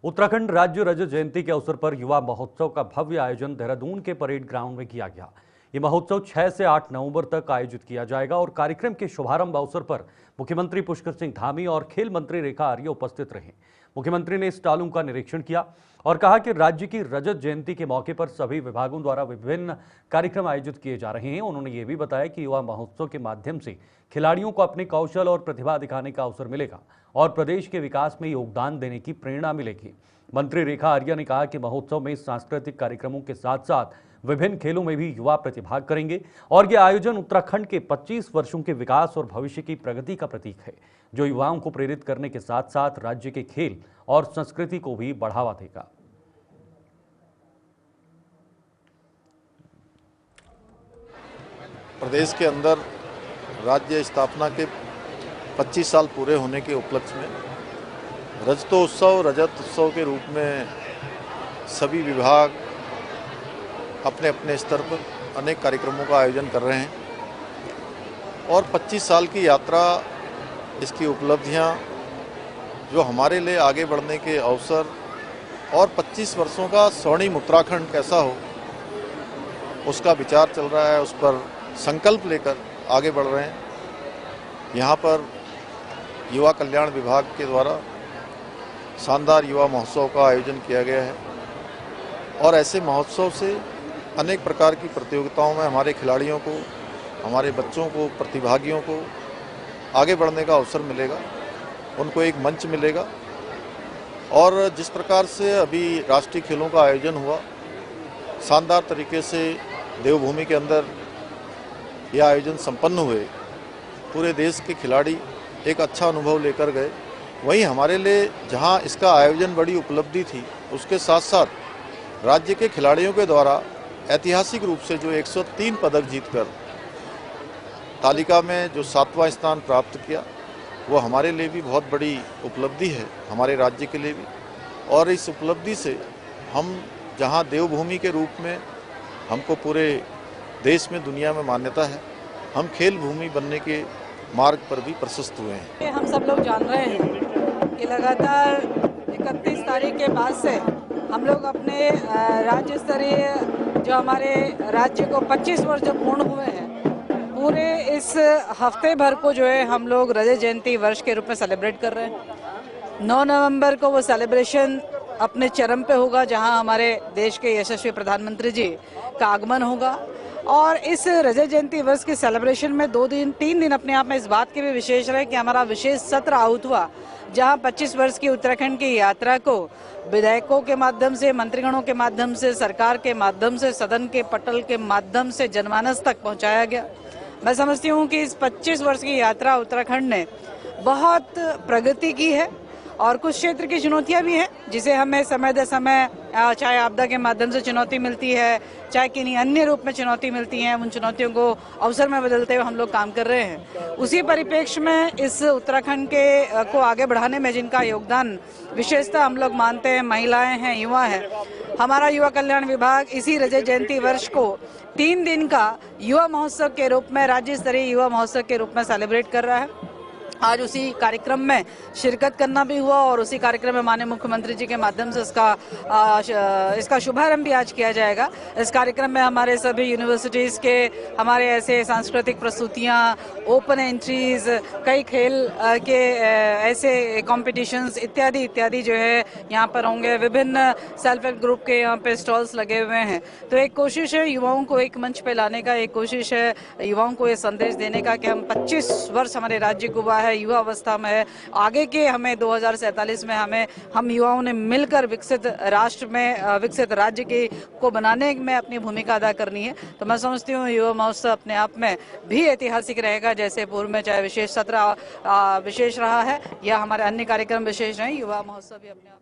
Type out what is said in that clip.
उत्तराखंड राज्य रजत जयंती के अवसर पर युवा महोत्सव का भव्य आयोजन देहरादून के परेड ग्राउंड में किया गया। ये महोत्सव 6 से 8 नवंबर तक आयोजित किया जाएगा और कार्यक्रम के शुभारंभ अवसर पर मुख्यमंत्री पुष्कर सिंह धामी और खेल मंत्री रेखा आर्य उपस्थित रहे। मुख्यमंत्री ने स्टॉलों का निरीक्षण किया और कहा कि राज्य की रजत जयंती के मौके पर सभी विभागों द्वारा विभिन्न कार्यक्रम आयोजित किए जा रहे हैं। उन्होंने ये भी बताया कि युवा महोत्सव के माध्यम से खिलाड़ियों को अपने कौशल और प्रतिभा दिखाने का अवसर मिलेगा और प्रदेश के विकास में योगदान देने की प्रेरणा मिलेगी। मंत्री रेखा आर्य ने कहा कि महोत्सव में सांस्कृतिक कार्यक्रमों के साथ साथ विभिन्न खेलों में भी युवा प्रतिभाग करेंगे और यह आयोजन उत्तराखंड के 25 वर्षों के विकास और भविष्य की प्रगति का प्रतीक है, जो युवाओं को प्रेरित करने के साथ साथ राज्य के खेल और संस्कृति को भी बढ़ावा देगा। प्रदेश के अंदर राज्य स्थापना के 25 साल पूरे होने के उपलक्ष्य में रजत उत्सव के रूप में सभी विभाग अपने अपने स्तर पर अनेक कार्यक्रमों का आयोजन कर रहे हैं और 25 साल की यात्रा, इसकी उपलब्धियां, जो हमारे लिए आगे बढ़ने के अवसर और 25 वर्षों का स्वर्णिम उत्तराखंड कैसा हो, उसका विचार चल रहा है। उस पर संकल्प लेकर आगे बढ़ रहे हैं। यहाँ पर युवा कल्याण विभाग के द्वारा शानदार युवा महोत्सव का आयोजन किया गया है और ऐसे महोत्सव से अनेक प्रकार की प्रतियोगिताओं में हमारे खिलाड़ियों को, हमारे बच्चों को, प्रतिभागियों को आगे बढ़ने का अवसर मिलेगा, उनको एक मंच मिलेगा। और जिस प्रकार से अभी राष्ट्रीय खेलों का आयोजन हुआ, शानदार तरीके से देवभूमि के अंदर यह आयोजन संपन्न हुए, पूरे देश के खिलाड़ी एक अच्छा अनुभव लेकर गए। वहीं हमारे लिए जहां इसका आयोजन बड़ी उपलब्धि थी, उसके साथ साथ राज्य के खिलाड़ियों के द्वारा ऐतिहासिक रूप से जो 103 पदक जीतकर तालिका में जो 7वां स्थान प्राप्त किया, वो हमारे लिए भी बहुत बड़ी उपलब्धि है, हमारे राज्य के लिए भी। और इस उपलब्धि से हम जहां देवभूमि के रूप में हमको पूरे देश में, दुनिया में मान्यता है, हम खेल भूमि बनने के मार्ग पर भी प्रशस्त हुए हैं। हम सब लोग जान रहे हैं कि लगातार 31 तारीख के बाद से हम लोग अपने राज्य स्तरीय, जो हमारे राज्य को 25 वर्ष जब पूर्ण हुए हैं, पूरे इस हफ्ते भर को जो है हम लोग रजत जयंती वर्ष के रूप में सेलिब्रेट कर रहे हैं। 9 नवंबर को वो सेलिब्रेशन अपने चरम पे होगा, जहां हमारे देश के यशस्वी प्रधानमंत्री जी का आगमन होगा। और इस रजत जयंती वर्ष के सेलिब्रेशन में 3 दिन अपने आप में इस बात के भी विशेष रहे कि हमारा विशेष सत्र आहूत हुआ, जहां 25 वर्ष की उत्तराखंड की यात्रा को विधायकों के माध्यम से, मंत्रीगणों के माध्यम से, सरकार के माध्यम से, सदन के पटल के माध्यम से जनमानस तक पहुंचाया गया। मैं समझती हूं कि इस 25 वर्ष की यात्रा उत्तराखंड ने बहुत प्रगति की है और कुछ क्षेत्र की चुनौतियां भी हैं, जिसे हमें समय दर समय, चाहे आपदा के माध्यम से चुनौती मिलती है, चाहे किन्हीं अन्य रूप में चुनौती मिलती है, उन चुनौतियों को अवसर में बदलते हुए हम लोग काम कर रहे हैं। उसी परिप्रेक्ष्य में इस उत्तराखंड के को आगे बढ़ाने में जिनका योगदान विशेषता हम लोग मानते हैं, महिलाएं हैं, युवा हैं। हमारा युवा कल्याण विभाग इसी रजत जयंती वर्ष को 3 दिन का युवा महोत्सव के रूप में, राज्य स्तरीय युवा महोत्सव के रूप में सेलिब्रेट कर रहा है। आज उसी कार्यक्रम में शिरकत करना भी हुआ और उसी कार्यक्रम में माननीय मुख्यमंत्री जी के माध्यम से इसका शुभारंभ भी आज किया जाएगा। इस कार्यक्रम में हमारे सभी यूनिवर्सिटीज़ के हमारे ऐसे सांस्कृतिक प्रस्तुतियां, ओपन एंट्रीज, कई खेल के ऐसे कॉम्पिटिशन्स इत्यादि जो है यहाँ पर होंगे। विभिन्न सेल्फ हेल्प ग्रुप के यहाँ पे स्टॉल्स लगे हुए हैं। तो एक कोशिश है युवाओं को एक मंच पे लाने का, एक कोशिश है युवाओं को ये संदेश देने का कि हम 25 वर्ष हमारे राज्य को हुआ है, युवा अवस्था में है, आगे के हमें 2047 में हम युवाओं ने मिलकर विकसित राष्ट्र में, विकसित राज्य को बनाने में अपनी भूमिका अदा करनी है। तो मैं समझती हूँ युवा महोत्सव अपने आप में भी ऐतिहासिक रहेगा, जैसे पूर्व में चाहे विशेष सत्र विशेष रहा है या हमारे अन्य कार्यक्रम विशेष रहे, युवा महोत्सव भी अपने आप